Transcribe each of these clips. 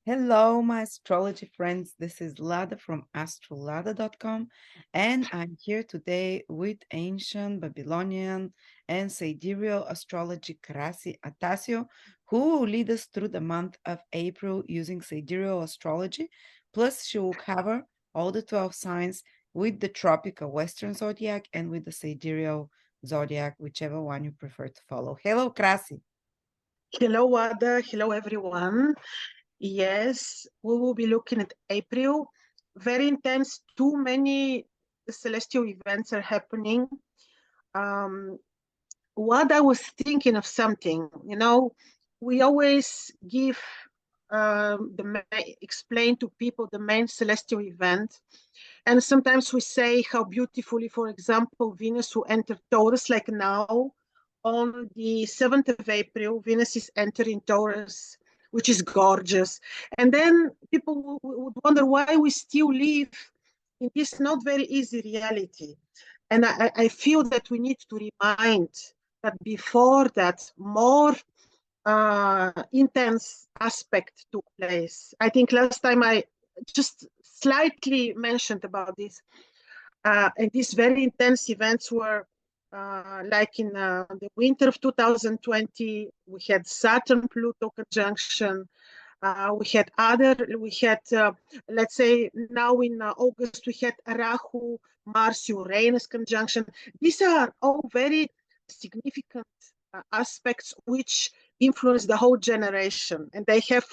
Hello, my astrology friends. This is Lada from astrolada.com, and I'm here today with ancient Babylonian and sidereal astrology Krasi Attasio, who will lead us through the month of April using sidereal astrology. Plus, she will cover all the 12 signs with the tropical Western zodiac and with the sidereal zodiac, whichever one you prefer to follow. Hello, Krasi. Hello, Wada. Hello, everyone. Yes, we will be looking at April. Very intense. Too many celestial events are happening. Um, what I was thinking of something, we always give explain to people the main celestial event, and sometimes we say how beautifully, for example, Venus will enter Taurus, like now on the 7th of April, Venus is entering Taurus, which is gorgeous. And then people would wonder why we still live in this not very easy reality. And I feel that we need to remind that before that, more intense aspect took place. I think last time I just slightly mentioned about this. And these very intense events were like in the winter of 2020, we had Saturn-Pluto conjunction. Let's say now in August, we had Rahu, Mars, Uranus conjunction. These are all very significant aspects which influence the whole generation, and they have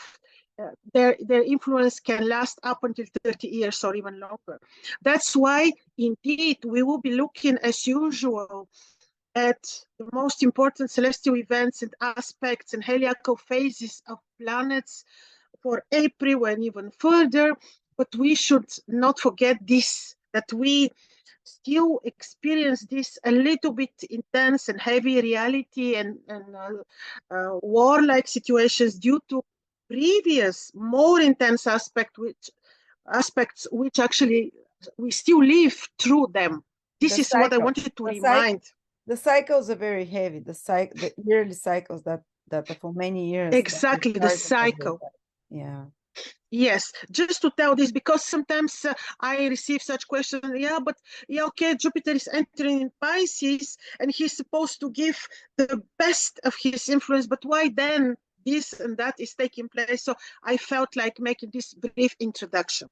their influence can last up until 30 years or even longer. That's why, indeed, we will be looking as usual at the most important celestial events and aspects and heliacal phases of planets for April and even further. But we should not forget this, that we still experience this a little bit intense and heavy reality and warlike situations due to previous more intense aspects which actually we still live through them. This The is what I cycle. wanted to The cycle. remind. The cycles are very heavy. The yearly cycles that are for many years that we Exactly, the started as they cycle. were. Yeah. Yes, just to tell this, because sometimes I receive such questions. Yeah, but yeah, okay, Jupiter is entering in Pisces and he's supposed to give the best of his influence, but why then this and that is taking place? So I felt like making this brief introduction.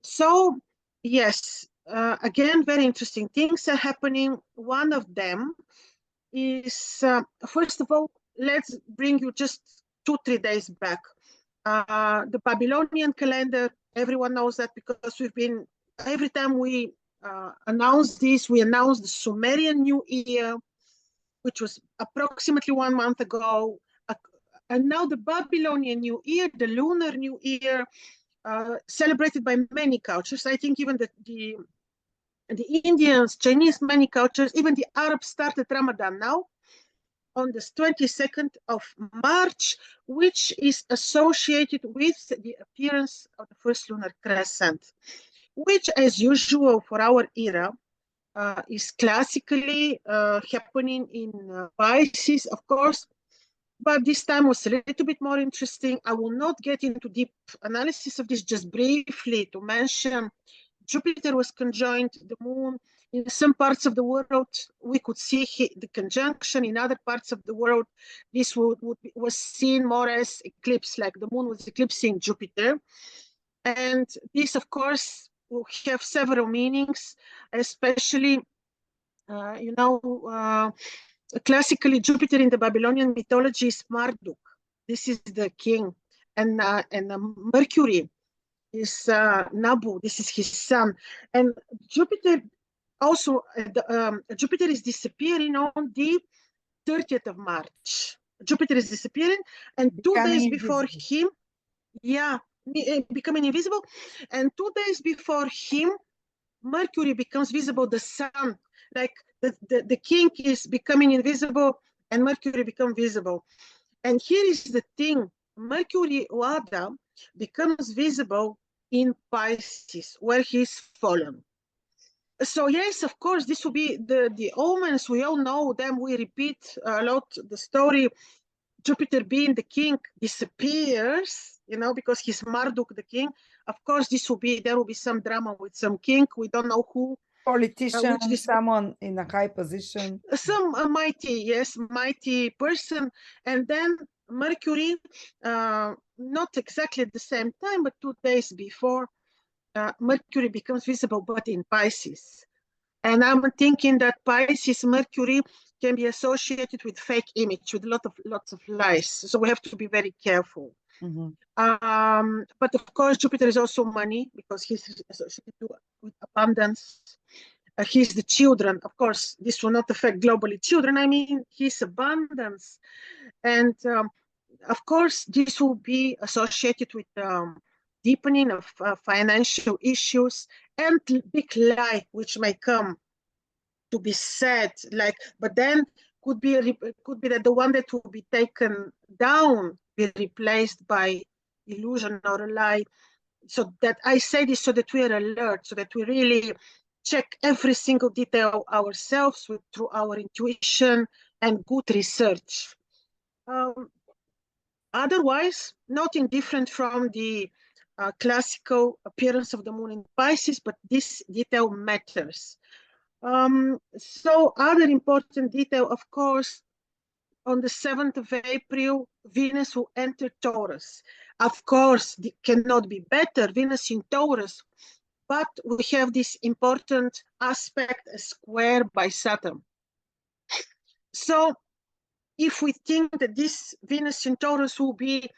So, yes, again, very interesting things are happening. One of them is, first of all, let's bring you just 2-3 days back. The Babylonian calendar, everyone knows that because every time we announce this, we announce the Sumerian New Year, which was approximately 1 month ago. And now the Babylonian New Year, the Lunar New Year, celebrated by many cultures. I think even the Indians, Chinese, many cultures, even the Arabs started Ramadan now on the 22nd of March, which is associated with the appearance of the first lunar crescent, which, as usual for our era, is classically happening in Pisces, of course, but this time was a little bit more interesting. I will not get into deep analysis of this, just briefly to mention Jupiter was conjoined the moon. In some parts of the world, we could see the conjunction. In other parts of the world, this was seen more as eclipse, like the moon was eclipsing Jupiter. And this, of course, will have several meanings, especially, classically, Jupiter in the Babylonian mythology is Marduk. This is the king. And Mercury is Nabu. This is his son. And Jupiter also, Jupiter is disappearing on the 30th of March. Jupiter is disappearing, and 2 days Becoming before invisible. him, yeah, becoming invisible. And 2 days before him, Mercury becomes visible, the sun, like the king is becoming invisible and Mercury becomes visible. And here is the thing, Mercury Wada becomes visible in Pisces, where he's fallen. So yes, of course, this will be the omens. We all know them. We repeat a lot the story. Jupiter being the king disappears, you know, because he's Marduk the king. Of course, there will be some drama with some king. We don't know who, which Politician, this someone in a high position. some mighty person, and then Mercury, not exactly at the same time, but 2 days before, Mercury becomes visible, but in Pisces. And I'm thinking that Pisces Mercury can be associated with fake image, with lots of lies. So we have to be very careful. Mhm. But of course, Jupiter is also money because he's associated with abundance. He's the children. Of course, this will not affect globally children. I mean, his abundance. And of course, this will be associated with deepening of financial issues and big lie, which may come to be said, like, but then could be that the one that will be taken down be replaced by illusion or a lie. So that I say this so that we are alert, so that we really check every single detail ourselves through our intuition and good research. Um, Otherwise, nothing different from the classical appearance of the moon in Pisces, but this detail matters. So other important detail, of course, on the 7th of April, Venus will enter Taurus. Of course, it cannot be better, Venus in Taurus, but we have this important aspect, a square by Saturn. So if we think that this Venus in Taurus will be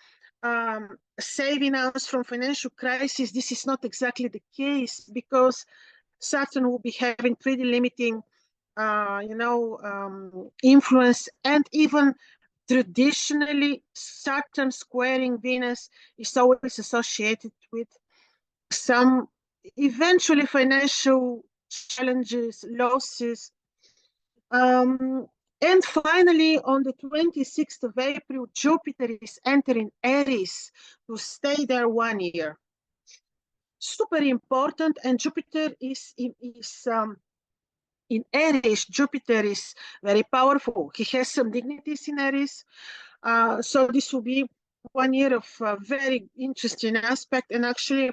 saving us from financial crisis, this is not exactly the case because Saturn will be having pretty limiting, influence, and even traditionally, Saturn squaring Venus is always associated with some eventually financial challenges, losses. And finally, on the 26th of April, Jupiter is entering Aries to stay there 1 year. Super important, and Jupiter is in Aries. Jupiter is very powerful. He has some dignities in Aries. So this will be 1 year of very interesting aspect. And actually,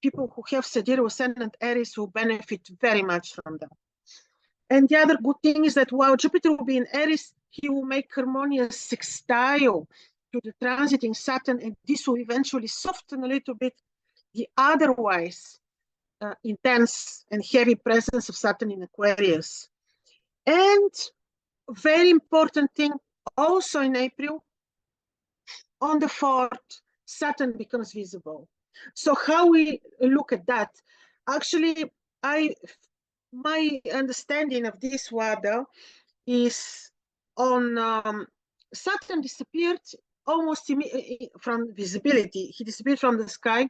people who have Sidereal Ascendant Aries will benefit very much from that. And the other good thing is that while Jupiter will be in Aries, he will make harmonious sextile to the transiting Saturn, and this will eventually soften a little bit the otherwise intense and heavy presence of Saturn in Aquarius. And very important thing, also in April, on the 4th, Saturn becomes visible. So how we look at that? Actually, my understanding of this Wada is on Saturn disappeared almost from visibility. He disappeared from the sky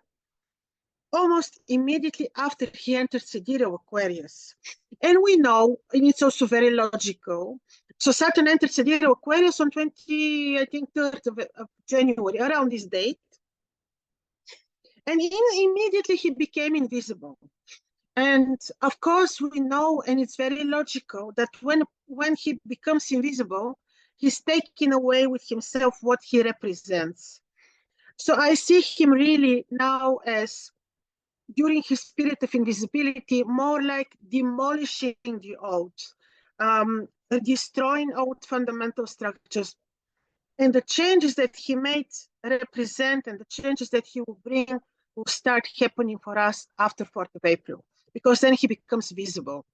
almost immediately after he entered Sidereal Aquarius. And we know, and it's also very logical. So Saturn entered Sidereal Aquarius on 3rd of January, around this date. And immediately he became invisible. And of course, we know, and it's very logical, that when he becomes invisible, he's taking away with himself what he represents. So I see him really now as, during his period of invisibility, more like demolishing the old, destroying old fundamental structures. And the changes that he might represent and the changes that he will bring will start happening for us after 4th of April, because then he becomes visible.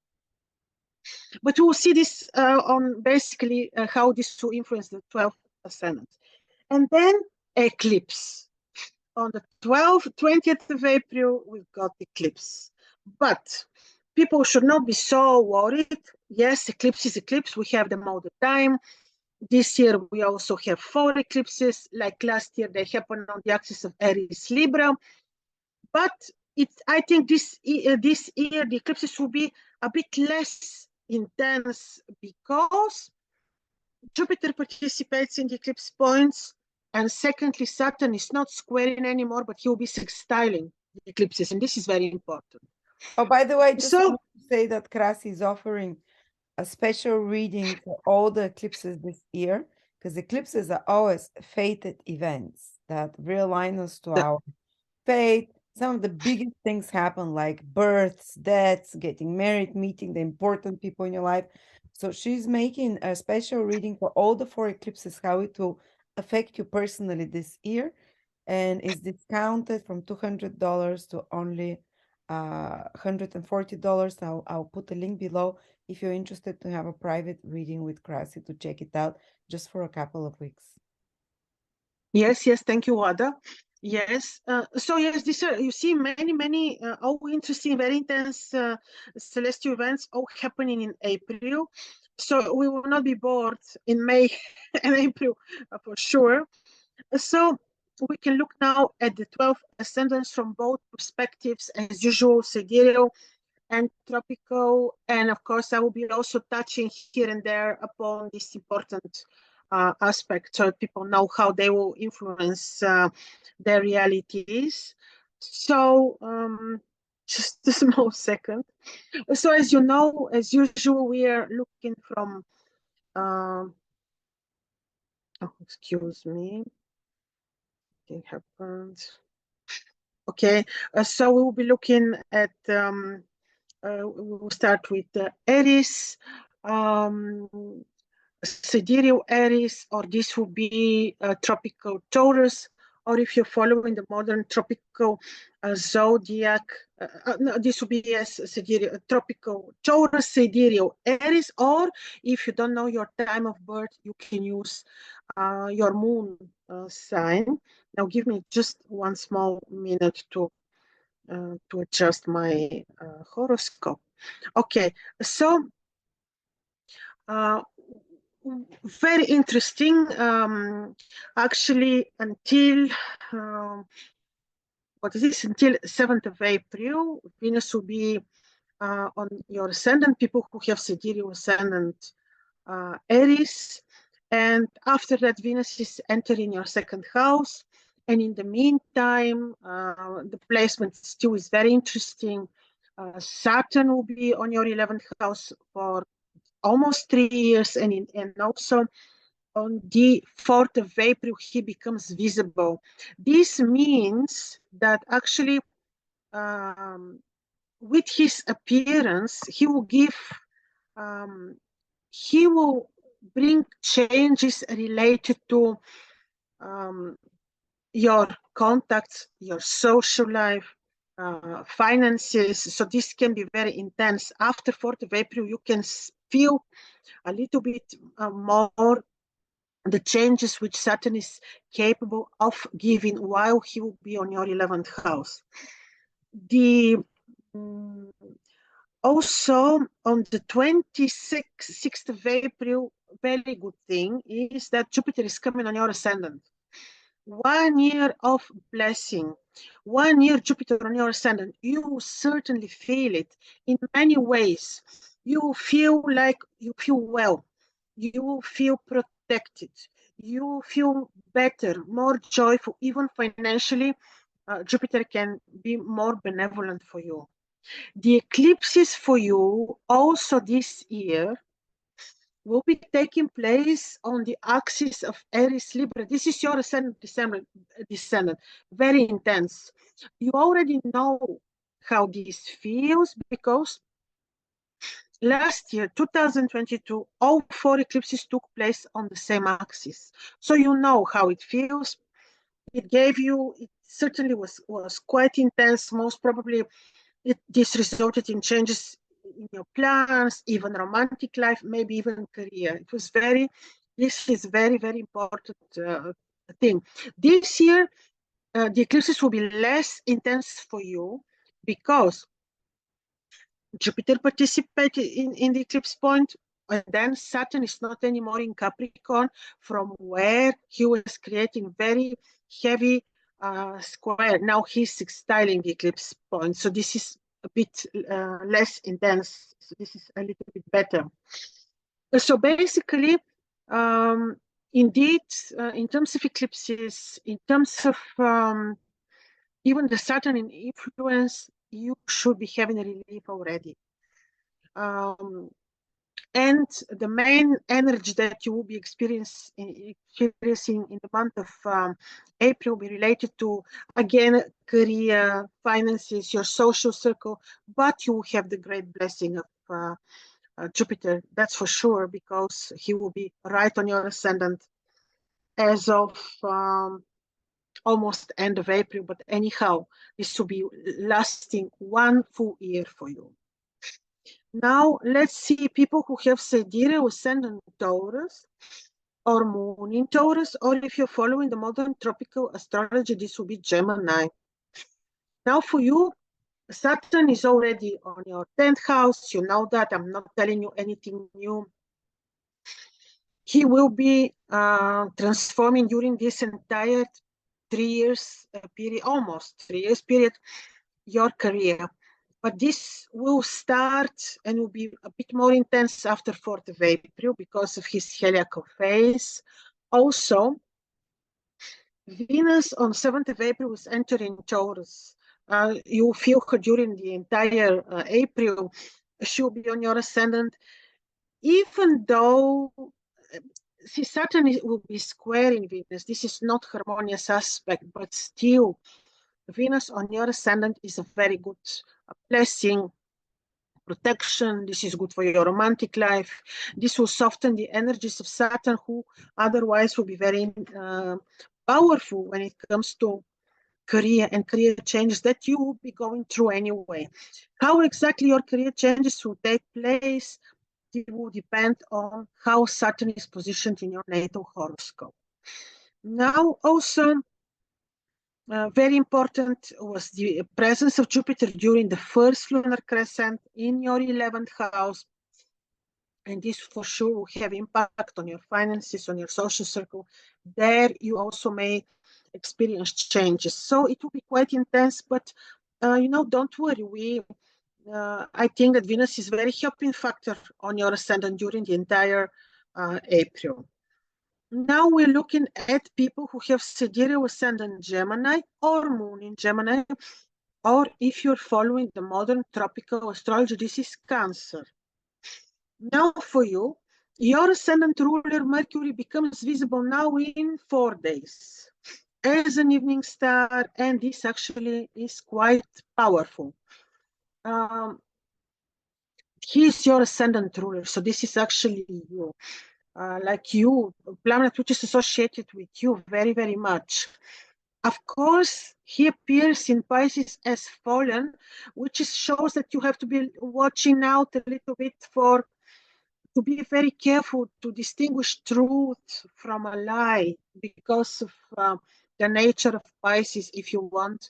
But we'll see this on basically how this will influence the 12th ascendant. And then eclipse. On the 20th of April, we've got eclipse. But people should not be so worried. Yes, eclipse is eclipse. We have them all the time. This year, we also have 4 eclipses. Like last year, they happened on the axis of Aries-Libra. But I think this year, the eclipses will be a bit less intense because Jupiter participates in the eclipse points. And secondly, Saturn is not squaring anymore, but he will be sextiling the eclipses. And this is very important. Oh, by the way, just want to say that Krasi is offering a special reading for all the eclipses this year, because eclipses are always fated events that realign us to The- our fate. Some of the biggest things happen, like births, deaths, getting married, meeting the important people in your life. So she's making a special reading for all the four eclipses, how it will affect you personally this year, and is discounted from $200 to only $140. I'll put a link below if you're interested to have a private reading with Krasi to check it out just for a couple of weeks. Yes, yes, thank you, Ada. Yes, so yes, this you see many all interesting, very intense celestial events all happening in April. So we will not be bored in May and April for sure. So we can look now at the 12 ascendants from both perspectives, as usual, sidereal and tropical. And of course, I will be also touching here and there upon this important aspect so people know how they will influence their realities. So, just a small second. So, as you know, as usual, we are looking from, oh, excuse me, it happened. Okay, so we will be looking at we will start with Aries, um, sidereal Aries, or this will be tropical Taurus, or if you're following the modern tropical zodiac, no, this will be yes, sidereal, tropical Taurus, sidereal Aries, or if you don't know your time of birth, you can use your moon sign. Now, give me just one small minute to adjust my horoscope. Okay, so uh, very interesting. Actually, until what is this? Until 7th of April, Venus will be on your ascendant. People who have sidereal ascendant Aries, and after that, Venus is entering your second house. And in the meantime, the placement still is very interesting. Saturn will be on your 11th house for almost 3 years, and also on the 4th of April, he becomes visible. This means that actually, um, with his appearance, um, he will bring changes related to um, your contacts, your social life, finances. So this can be very intense. After 4th of April, you can feel a little bit more the changes which Saturn is capable of giving while he will be on your 11th house. The also on the 26th of April, very good thing is that Jupiter is coming on your ascendant. 1 year of blessing, 1 year Jupiter on your ascendant. You will certainly feel it in many ways. You will feel like you feel well. You will feel protected. You will feel better, more joyful, even financially. Jupiter can be more benevolent for you. The eclipses for you also this year will be taking place on the axis of Aries Libra. This is your descendant, very intense. You already know how this feels because last year, 2022, all four eclipses took place on the same axis. So you know how it feels. It certainly was quite intense. Most probably, this resulted in changes in your plans, even romantic life, maybe even career. This is very important thing. This year, the eclipses will be less intense for you because Jupiter participated in the eclipse point, and then Saturn is not anymore in Capricorn, from where he was creating very heavy square. Now he's sextiling the eclipse point, so this is a bit less intense. So this is a little bit better. So basically, um, indeed, in terms of eclipses, in terms of even the Saturn in influence, you should be having a relief already. Um, And the main energy that you will be experiencing in the month of April will be related to, again, career, finances, your social circle, but you will have the great blessing of Jupiter, that's for sure, because he will be right on your ascendant as of almost end of April. But anyhow, this will be lasting 1 full year for you. Now, let's see people who have sidereal ascendant Taurus or moon in Taurus, or if you're following the modern tropical astrology, this will be Gemini. Now, for you, Saturn is already on your 10th house. You know that. I'm not telling you anything new. He will be transforming during this entire 3 years period, almost 3 years period, your career. But this will start and will be a bit more intense after 4th of April because of his heliacal phase. Also, Venus on 7th of April is entering Taurus. You feel her during the entire April. She'll be on your ascendant. Even though, see, Saturn will be squaring Venus. This is not harmonious aspect, but still, Venus on your ascendant is a very good blessing, protection. This is good for your romantic life. This will soften the energies of Saturn, who otherwise will be very powerful when it comes to career and career changes that you will be going through anyway. How exactly your career changes will take place, it will depend on how Saturn is positioned in your natal horoscope. Now, also, very important was the presence of Jupiter during the first lunar crescent in your 11th house. And this for sure will have impact on your finances, on your social circle. There you also may experience changes. So it will be quite intense, but don't worry. I think that Venus is a very helping factor on your ascendant during the entire April. Now we're looking at people who have sidereal ascendant Gemini or moon in Gemini, or if you're following the modern tropical astrology, this is Cancer. Now for you, your ascendant ruler Mercury becomes visible now in 4 days as an evening star, and this actually is quite powerful. He's your ascendant ruler, so this is actually you. Like you, a planet which is associated with you very, very much. Of course, he appears in Pisces as fallen, which shows that you have to be watching out a little bit to be very careful to distinguish truth from a lie because of the nature of Pisces, if you want.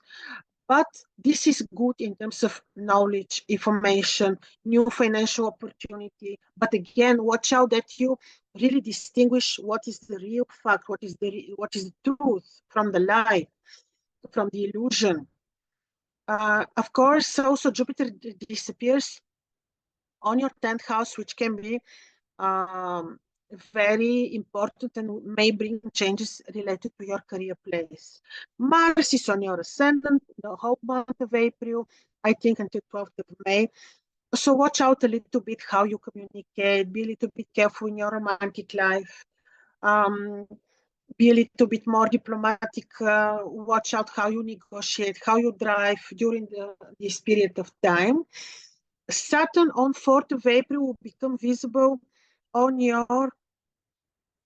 But this is good in terms of knowledge, information, new financial opportunity. But again, watch out that you really distinguish what is the real fact, what is the truth from the lie, from the illusion. Of course, also Jupiter disappears on your 10th house, which can be very important and may bring changes related to your career place. Mars is on your ascendant the whole month of April, I think until 12th of May. So watch out a little bit how you communicate, be a little bit careful in your romantic life, be a little bit more diplomatic, watch out how you negotiate, how you drive during this period of time. Saturn on 4th of April will become visible on your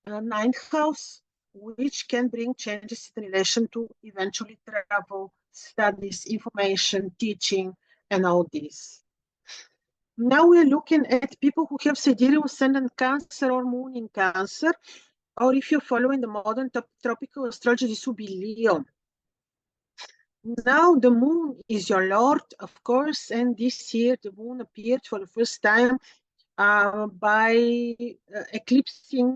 9th house, which can bring changes in relation to eventually travel, studies, information, teaching, and all this. Now we're looking at people who have sidereal ascendant Cancer or moon in Cancer, or if you're following the modern tropical astrology, this will be Leo. Now the moon is your lord, of course, and this year the moon appeared for the first time by eclipsing,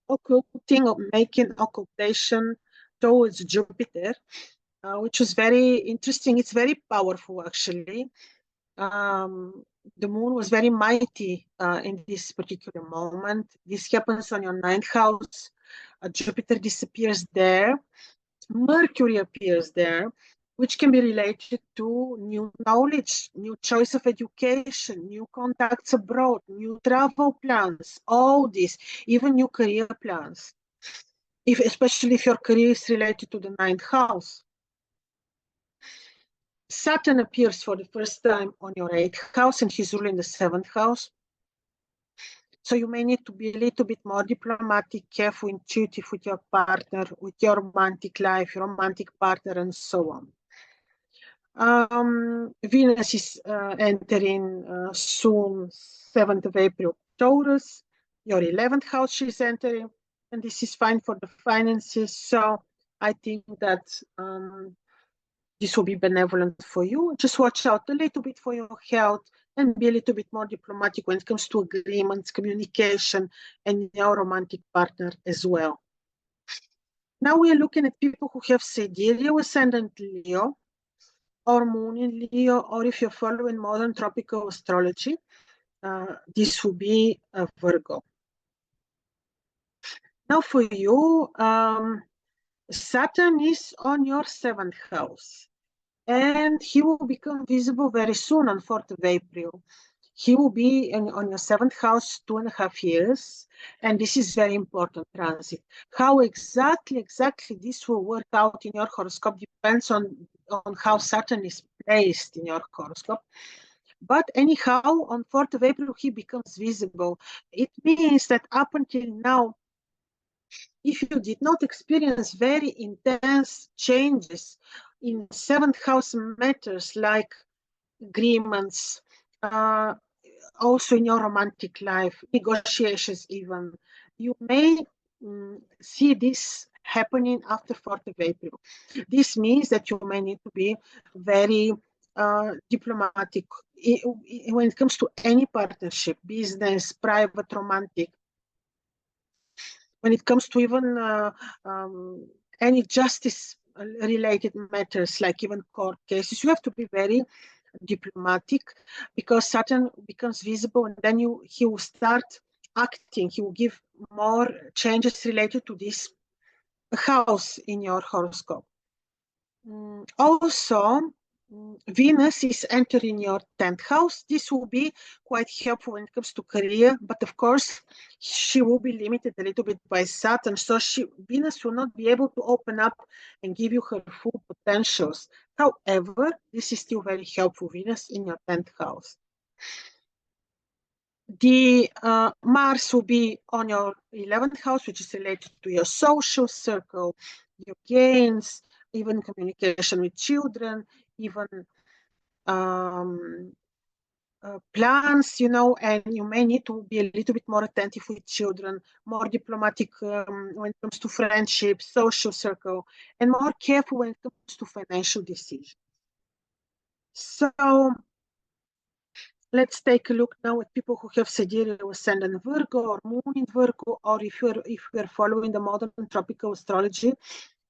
occulting or making occultation towards Jupiter, which was very interesting. It's very powerful, actually. The moon was very mighty in this particular moment. This happens on your 9th house. Jupiter disappears there. Mercury appears there. which can be related to new knowledge, new choice of education, new contacts abroad, new travel plans, all this, even new career plans, especially if your career is related to the ninth house. Saturn appears for the first time on your eighth house, and he's ruling the seventh house. So you may need to be a little bit more diplomatic, careful, intuitive with your partner, with your romantic life, your romantic partner, and so on. Venus is entering soon, 7th of April, Taurus. Your 11th house she's entering, and this is fine for the finances. So I think that this will be benevolent for you. Just watch out a little bit for your health and be a little bit more diplomatic when it comes to agreements, communication, and your romantic partner as well. Now we are looking at people who have sidereal ascendant Leo, or moon in Leo, or if you're following modern tropical astrology, this will be a Virgo. Now for you, Saturn is on your 7th house, and he will become visible very soon on 4th of April. He will be on your 7th house 2.5 years, and this is very important transit. How exactly this will work out in your horoscope depends on how Saturn is placed in your horoscope. But anyhow, on 4th of April, he becomes visible. It means that up until now, if you did not experience very intense changes in 7th house matters like agreements, also in your romantic life, negotiations even, you may see this happening after 4th of April. This means that you may need to be very diplomatic when it comes to any partnership, business, private, romantic. When it comes to even any justice-related matters, like even court cases, you have to be very diplomatic, because Saturn becomes visible, and then he will start acting. He will give more changes related to this house in your horoscope. Also, Venus is entering your 10th house. This will be quite helpful when it comes to career, but of course, she will be limited a little bit by Saturn. So Venus will not be able to open up and give you her full potentials. However, this is still very helpful, Venus in your 10th house. The Mars will be on your 11th house, which is related to your social circle, your gains, even communication with children, even plans, and you may need to be a little bit more attentive with children, more diplomatic when it comes to friendship, social circle, and more careful when it comes to financial decisions. So let's take a look now at people who have sidereal ascendant Virgo or moon in Virgo, or if you're following the modern tropical astrology,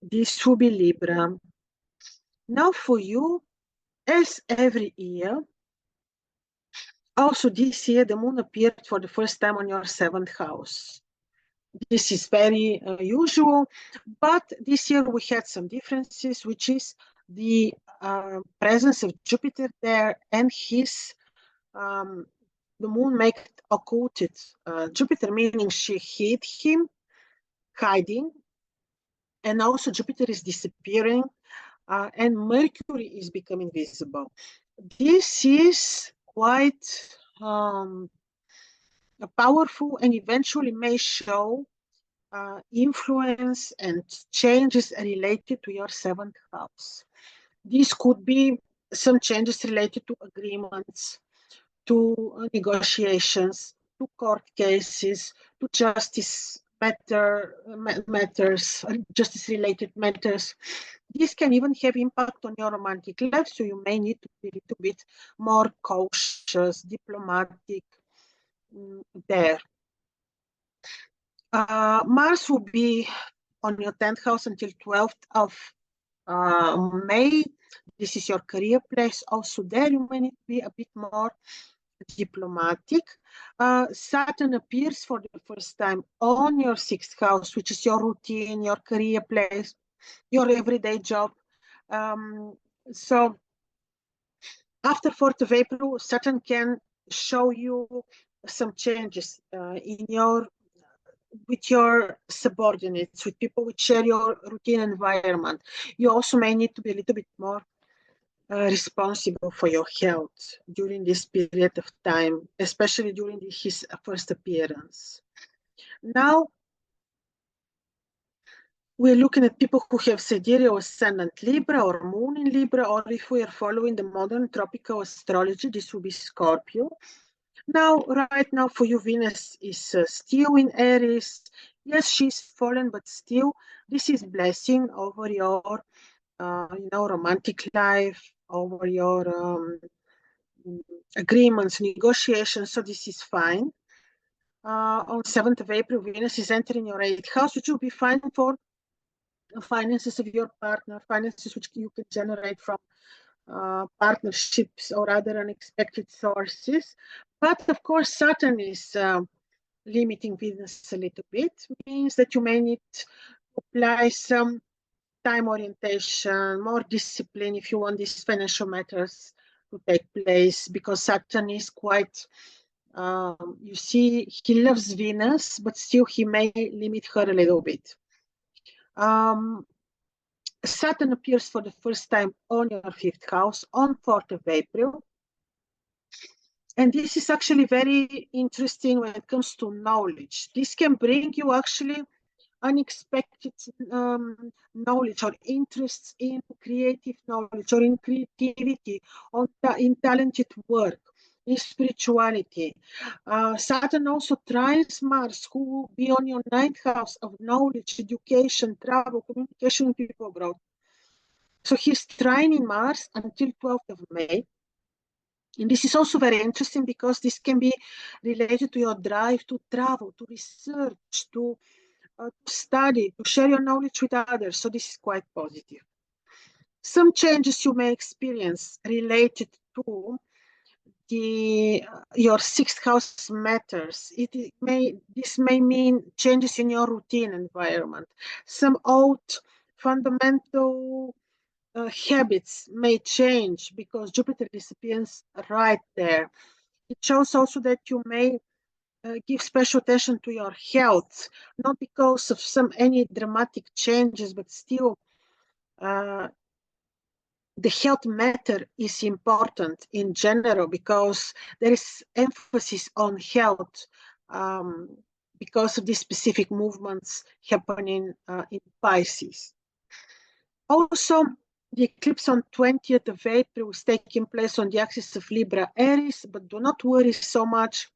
this will be Libra. Now for you, as every year, also this year, the moon appeared for the first time on your 7th house. This is very usual, but this year we had some differences, which is the presence of Jupiter there, and the moon made it occulted Jupiter, meaning she hid him, hiding, and also Jupiter is disappearing, and Mercury is becoming visible. This is quite powerful, and eventually may show influence and changes related to your 7th house. This could be some changes related to agreements, to negotiations, to court cases, to justice matters, justice-related matters. This can even have impact on your romantic life, so you may need to be a little bit more cautious, diplomatic there. Mars will be on your 10th house until 12th of May. This is your career place. Also there you may need to be a bit more diplomatic. Saturn appears for the first time on your 6th house, which is your routine, your career place, your everyday job. So after 4th of April, Saturn can show you some changes with your subordinates, with people who share your routine environment. You also may need to be a little bit more responsible for your health during this period of time, especially during his first appearance. Now, we're looking at people who have sidereal ascendant Libra or moon in Libra, or if we are following the modern tropical astrology, this will be Scorpio. Now, right now for you, Venus is still in Aries. Yes, she's fallen, but still, this is blessing over your, romantic life, over your agreements, negotiations. So this is fine. On 7th of April, Venus is entering your 8th house, which will be fine for finances of your partner, finances which you can generate from partnerships or other unexpected sources. But of course, Saturn is limiting Venus a little bit, means that you may need to apply some time orientation, more discipline if you want these financial matters to take place, because Saturn is quite, you see, he loves Venus, but still he may limit her a little bit. Saturn appears for the first time on your 5th house on 4th of April. And this is actually very interesting when it comes to knowledge. This can bring you actually unexpected knowledge or interests in creative knowledge or in creativity, in talented work, in spirituality. Saturn also trines Mars, who will be on your 9th house of knowledge, education, travel, communication with people abroad. So he's trining Mars until 12th of May. And this is also very interesting because this can be related to your drive to travel, to research, to study, to share your knowledge with others. So this is quite positive. Some changes you may experience related to your 6th house matters. This may mean changes in your routine environment. Some old fundamental habits may change because Jupiter disappears right there. It shows also that you may give special attention to your health, not because of any dramatic changes, but still the health matter is important in general because there is emphasis on health because of these specific movements happening in Pisces. Also, the eclipse on 20th of April is taking place on the axis of Libra Aries, but do not worry so much.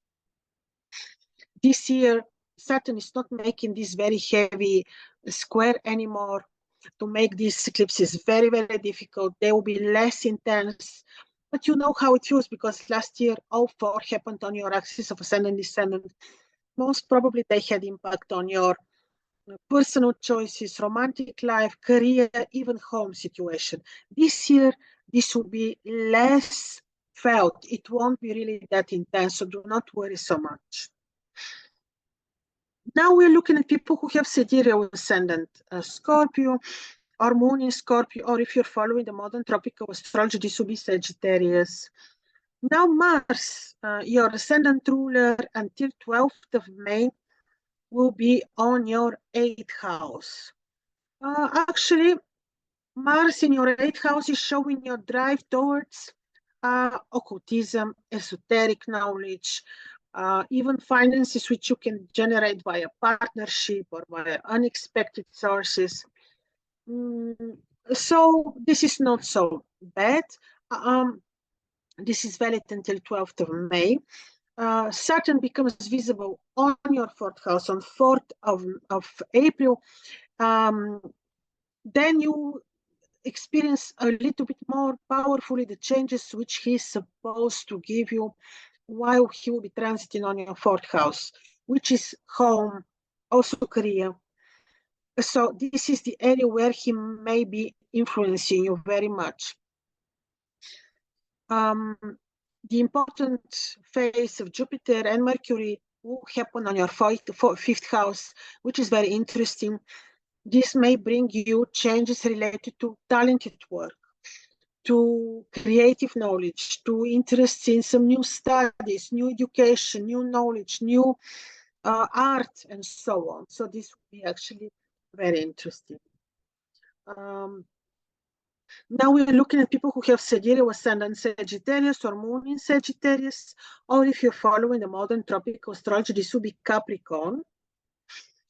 This year, Saturn is not making this very heavy square anymore. To make these eclipses very, very difficult. They will be less intense. But you know how it feels because last year all 4 happened on your axis of ascendant descendant. Most probably they had impact on your personal choices, romantic life, career, even home situation. This year, this will be less felt. It won't be really that intense, so do not worry so much. Now we're looking at people who have sidereal ascendant Scorpio, or moon in Scorpio, or if you're following the modern tropical astrology, this will be Sagittarius. Now Mars, your ascendant ruler until 12th of May, will be on your 8th house. Actually, Mars in your 8th house is showing your drive towards occultism, esoteric knowledge, even finances which you can generate via partnership or via unexpected sources. So this is not so bad. This is valid until 12th of May. Saturn becomes visible on your 4th house on 4th of April. Then you experience a little bit more powerfully the changes which he's supposed to give you while he will be transiting on your 4th house, which is home, also career. So this is the area where he may be influencing you very much. The important phase of Jupiter and Mercury will happen on your 5th house, which is very interesting. This may bring you changes related to talented work, to creative knowledge, to interest in some new studies, new education, new knowledge, new art, and so on. So this will be actually very interesting. Now we're looking at people who have sidereal ascendant Sagittarius or moon in Sagittarius, or if you're following the modern tropical astrology, this will be Capricorn.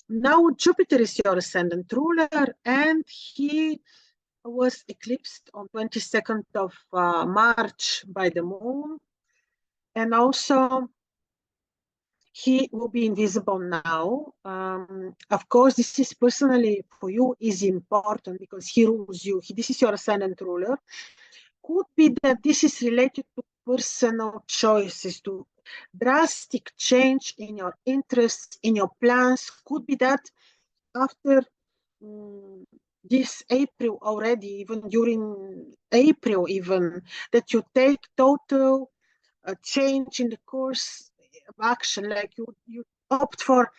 Now Jupiter is your ascendant ruler, and he was eclipsed on 22nd of March by the moon, and also he will be invisible now. Of course, this is personally for you is important because he rules you. This is your ascendant ruler. Could be that this is related to personal choices, to drastic change in your interests, in your plans. Could be that after this April already, even during April, even that you take total change in the course of action, like you opt for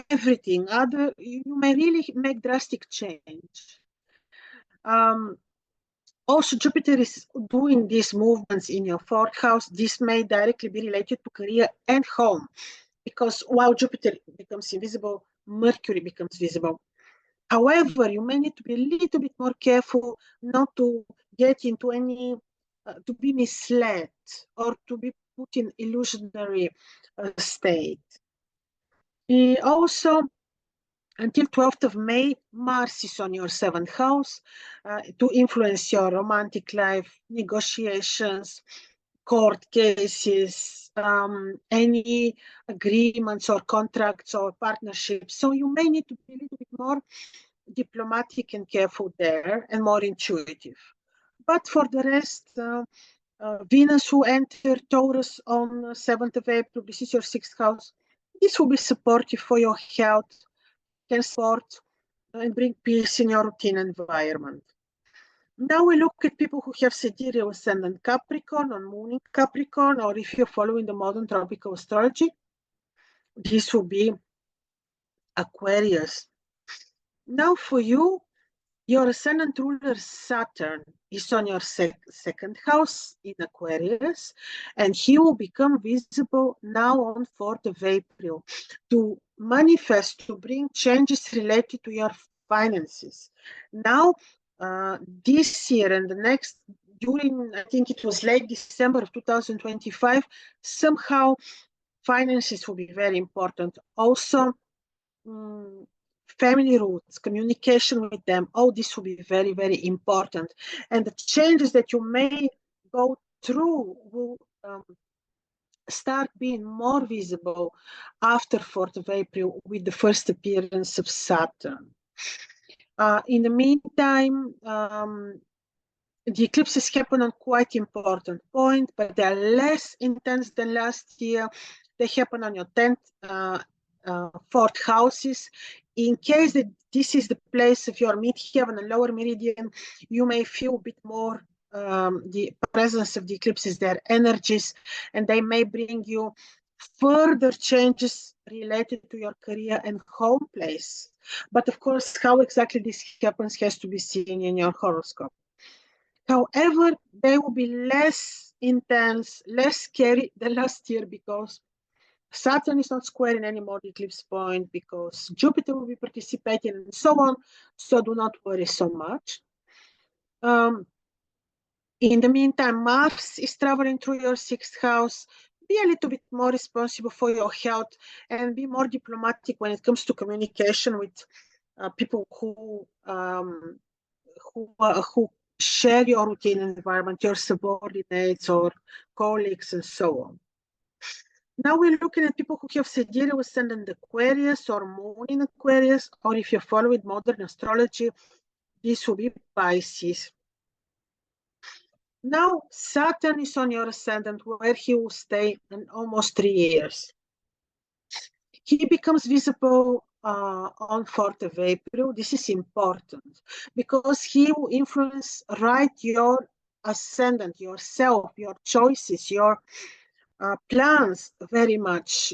everything, you may really make drastic change. Also, Jupiter is doing these movements in your fourth house. This may directly be related to career and home, because while Jupiter becomes invisible, Mercury becomes visible. However, you may need to be a little bit more careful not to get into any, to be misled or to be put in illusionary state. Also, until 12th of May, Mars is on your 7th house to influence your romantic life, negotiations, court cases, any agreements or contracts or partnerships. So you may need to be a little bit more diplomatic and careful there and more intuitive. But for the rest, Venus who entered Taurus on 7th of April, this is your 6th house. This will be supportive for your health, can support and bring peace in your routine environment. Now we look at people who have sidereal ascendant Capricorn or moon in Capricorn, or if you're following the modern tropical astrology, this will be Aquarius. Now for you, your ascendant ruler Saturn is on your second house in Aquarius, and he will become visible now on 4th of April to manifest, to bring changes related to your finances. Now, this year and the next, during, I think it was late December of 2025, somehow finances will be very important. Also, family roots, communication with them, all this will be very, very important. And the changes that you may go through will start being more visible after 4th of April with the first appearance of Saturn. In the meantime, the eclipses happen on quite important point, but they are less intense than last year. They happen on your 10th, 4th houses. In case that this is the place of your midheaven and lower meridian, you may feel a bit more the presence of the eclipses, their energies, and they may bring you further changes related to your career and home place. But of course, how exactly this happens has to be seen in your horoscope. However, they will be less intense, less scary than last year because Saturn is not squaring anymore the eclipse point, because Jupiter will be participating and so on. So do not worry so much. In the meantime, Mars is traveling through your 6th house. Be a little bit more responsible for your health and be more diplomatic when it comes to communication with people who share your routine environment, your subordinates or colleagues and so on. Now we're looking at people who have sidereal ascendant Aquarius or moon in Aquarius, or if you're following modern astrology, this will be Pisces. Now Saturn is on your ascendant where he will stay in almost 3 years. He becomes visible on 4th of April. This is important because he will influence your ascendant, yourself, your choices, your plans very much.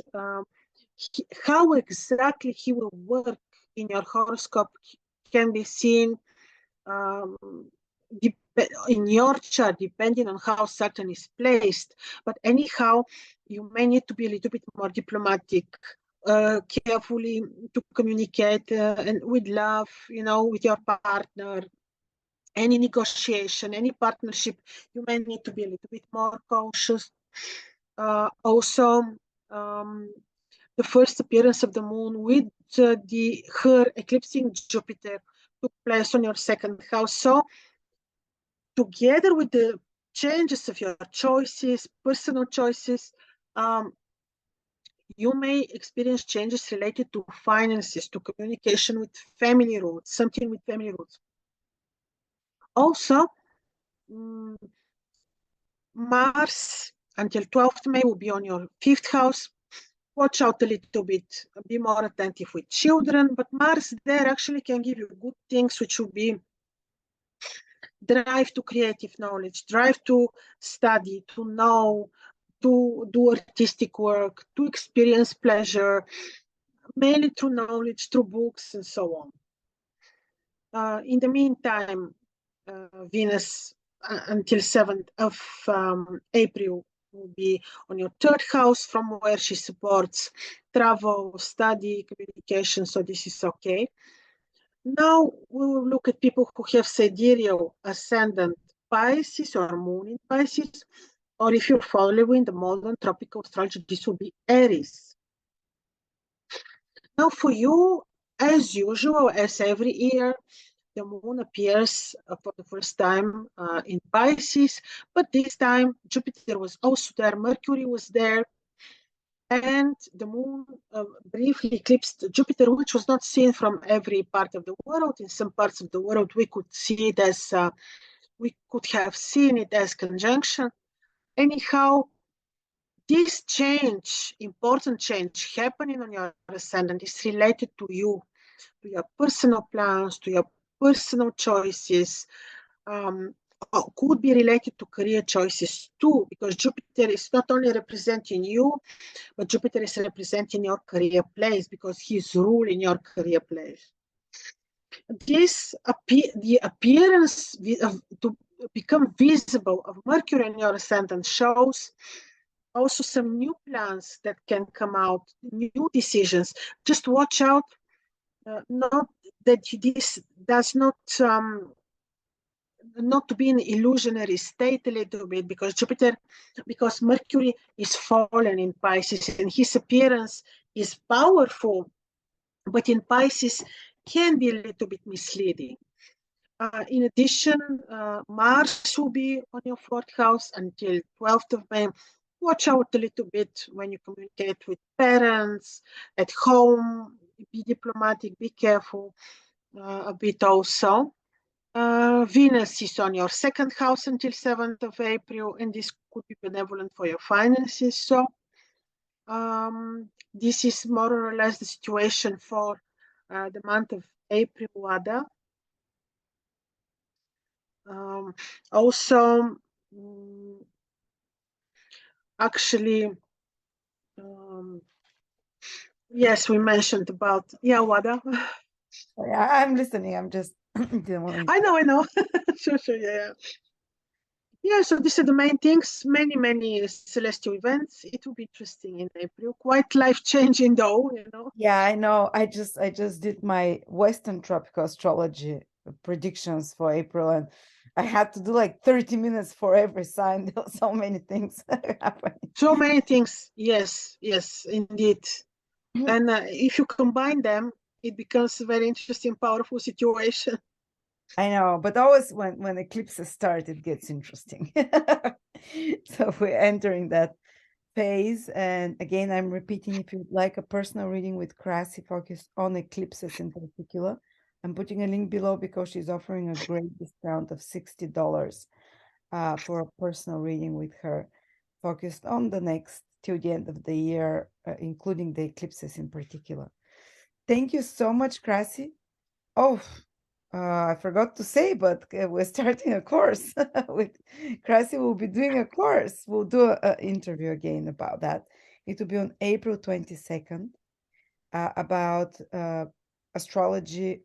How exactly he will work in your horoscope can be seen in your chart, depending on how Saturn is placed. But anyhow, you may need to be a little bit more diplomatic, carefully to communicate and with love, with your partner. Any negotiation, any partnership, you may need to be a little bit more cautious. Also, the first appearance of the moon with her eclipsing Jupiter took place on your second house. So together with the changes of your choices, personal choices, you may experience changes related to finances, to communication with family roots, something with family roots. Also, Mars until 12th May will be on your fifth house. Watch out a little bit, be more attentive with children, but Mars there actually can give you good things, which will be drive to creative knowledge, drive to study, to know, to do artistic work, to experience pleasure, mainly through knowledge, through books, and so on. In the meantime, Venus until 7th of April will be on your third house, from where she supports travel, study, communication, so this is okay. Now we will look at people who have sidereal ascendant Pisces or moon in Pisces, or if you're following the modern tropical astrology, this will be Aries. Now for you, as usual, as every year, the moon appears for the first time in Pisces, but this time Jupiter was also there, Mercury was there, and the moon briefly eclipsed Jupiter, which was not seen from every part of the world. In some parts of the world, we could see it as we could have seen it as conjunction. Anyhow, this change, important change happening on your ascendant, is related to you, to your personal plans, to your personal choices. Could be related to career choices too, because Jupiter is not only representing you, but Jupiter is representing your career place because he's ruling your career place. The appearance to become visible of Mercury in your ascendant shows also some new plans that can come out, new decisions. Just watch out, not that this does not to be in illusionary state a little bit, because Mercury is fallen in Pisces and his appearance is powerful, but in Pisces can be a little bit misleading. In addition, Mars will be on your fourth house until 12th of May. Watch out a little bit when you communicate with parents, at home, be diplomatic, be careful a bit also. Venus is on your second house until 7th of April, and this could be benevolent for your finances. So this is more or less the situation for the month of April, Wada. Also, actually, yes, we mentioned about, yeah, Wada. Yeah, I'm listening. I'm just I know. Sure, yeah. Yeah, so these are the main things, many celestial events. It will be interesting in April, quite life-changing though, Yeah, I know. I just did my Western tropical astrology predictions for April, and I had to do like 30 minutes for every sign. There were so many things happening. So many things, yes, indeed. And if you combine them, it becomes a very interesting, powerful situation. I know, but always when eclipses start, it gets interesting. So we're entering that phase. And again, I'm repeating, if you'd like a personal reading with Krasi focused on eclipses in particular, I'm putting a link below because she's offering a great discount of $60 for a personal reading with her, focused on the next till the end of the year, including the eclipses in particular. Thank you so much, Krasi. Oh, I forgot to say, but we're starting a course with Krasi. Will be doing a course. We'll do an interview again about that. It will be on April 22nd about astrology,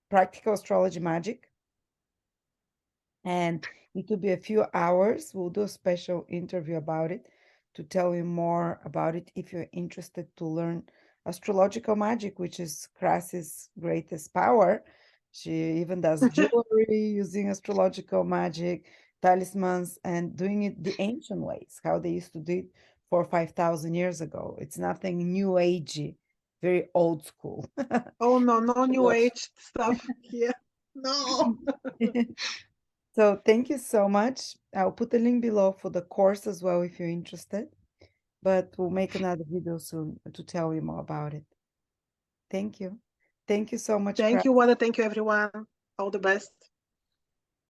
practical astrology magic. and it will be a few hours. We'll do a special interview about it to tell you more about it if you're interested to learn astrological magic, which is Krasi's greatest power. She even does jewelry using astrological magic, talismans, and doing it the ancient ways, how they used to do it 4,000 or 5,000 years ago. It's nothing new agey, very old school. Oh no, no new age stuff here. No. So thank you so much. I'll put the link below for the course as well if you're interested. But we'll make another video soon to tell you more about it. Thank you. Thank you so much, Thank Krat. you, Wanda. Thank you, everyone. All the best.